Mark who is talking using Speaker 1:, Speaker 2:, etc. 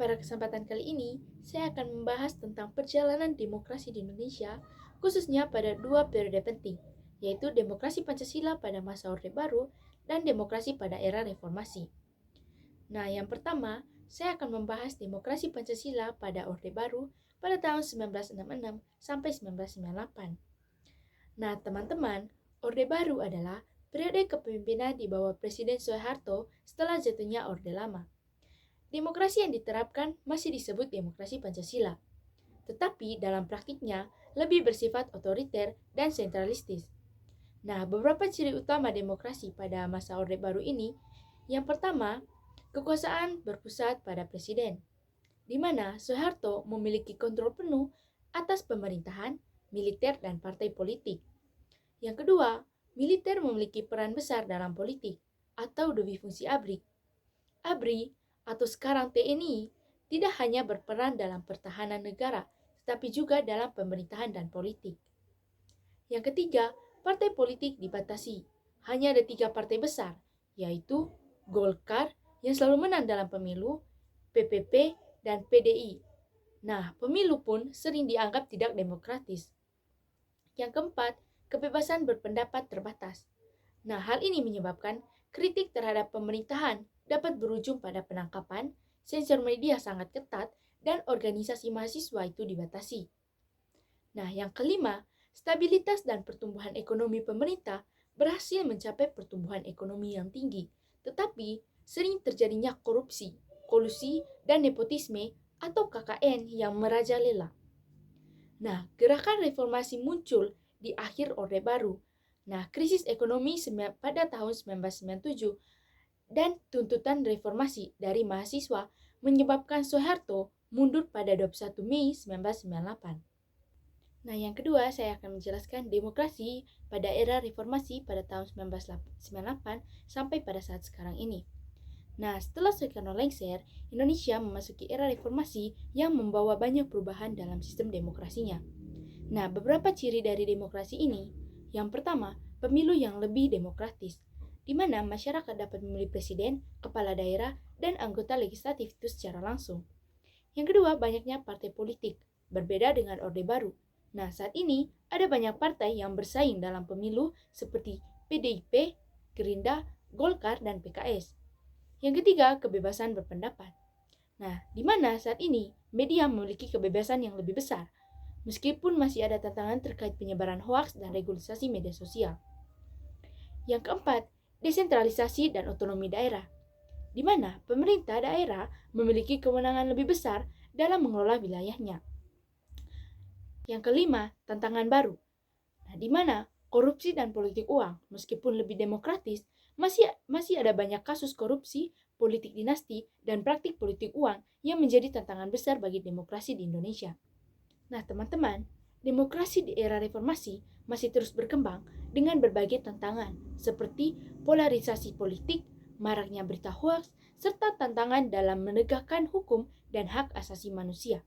Speaker 1: Pada kesempatan kali ini, saya akan membahas tentang perjalanan demokrasi di Indonesia, khususnya pada dua periode penting, yaitu demokrasi Pancasila pada masa Orde Baru dan demokrasi pada era reformasi. Nah, yang pertama, saya akan membahas demokrasi Pancasila pada Orde Baru pada tahun 1966 sampai 1998. Nah, teman-teman, Orde Baru adalah periode kepemimpinan di bawah Presiden Soeharto setelah jatuhnya Orde Lama. Demokrasi yang diterapkan masih disebut demokrasi Pancasila, tetapi dalam praktiknya lebih bersifat otoriter dan sentralistis. Nah, beberapa ciri utama demokrasi pada masa Orde Baru ini, yang pertama, kekuasaan berpusat pada presiden, di mana Soeharto memiliki kontrol penuh atas pemerintahan, militer, dan partai politik. Yang kedua, militer memiliki peran besar dalam politik atau duwi fungsi ABRI. ABRI atau sekarang TNI tidak hanya berperan dalam pertahanan negara, tetapi juga dalam pemerintahan dan politik. Yang ketiga, partai politik dibatasi. Hanya ada 3 partai besar, yaitu Golkar yang selalu menang dalam pemilu, PPP, dan PDI. Nah, pemilu pun sering dianggap tidak demokratis. Yang keempat, kebebasan berpendapat terbatas. Nah, hal ini menyebabkan kritik terhadap pemerintahan dapat berujung pada penangkapan, sensor media sangat ketat, dan organisasi mahasiswa itu dibatasi. Nah, yang kelima, stabilitas dan pertumbuhan ekonomi pemerintah berhasil mencapai pertumbuhan ekonomi yang tinggi, tetapi sering terjadinya korupsi, kolusi, dan nepotisme atau KKN yang merajalela. Nah, gerakan reformasi muncul di akhir Orde Baru. Nah, krisis ekonomi pada tahun 1997 dan tuntutan reformasi dari mahasiswa menyebabkan Soeharto mundur pada 21 Mei 1998. Nah, yang kedua, saya akan menjelaskan demokrasi pada era reformasi pada tahun 1998 sampai pada saat sekarang ini. Nah, setelah Soekarno lengser, Indonesia memasuki era reformasi yang membawa banyak perubahan dalam sistem demokrasinya. Nah, beberapa ciri dari demokrasi ini. Yang pertama, pemilu yang lebih demokratis, di mana masyarakat dapat memilih presiden, kepala daerah, dan anggota legislatif itu secara langsung. Yang kedua, banyaknya partai politik, berbeda dengan Orde Baru. Nah, saat ini ada banyak partai yang bersaing dalam pemilu seperti PDIP, Gerindra, Golkar, dan PKS. Yang ketiga, kebebasan berpendapat. Nah, di mana saat ini media memiliki kebebasan yang lebih besar, meskipun masih ada tantangan terkait penyebaran hoaks dan regulasi media sosial. Yang keempat, desentralisasi dan otonomi daerah, di mana pemerintah daerah memiliki kewenangan lebih besar dalam mengelola wilayahnya. Yang kelima, tantangan baru, di mana korupsi dan politik uang, meskipun lebih demokratis, masih ada banyak kasus korupsi, politik dinasti, dan praktik politik uang yang menjadi tantangan besar bagi demokrasi di Indonesia. Nah, teman-teman, demokrasi di era reformasi masih terus berkembang dengan berbagai tantangan, seperti polarisasi politik, maraknya berita hoaks, serta tantangan dalam menegakkan hukum dan hak asasi manusia.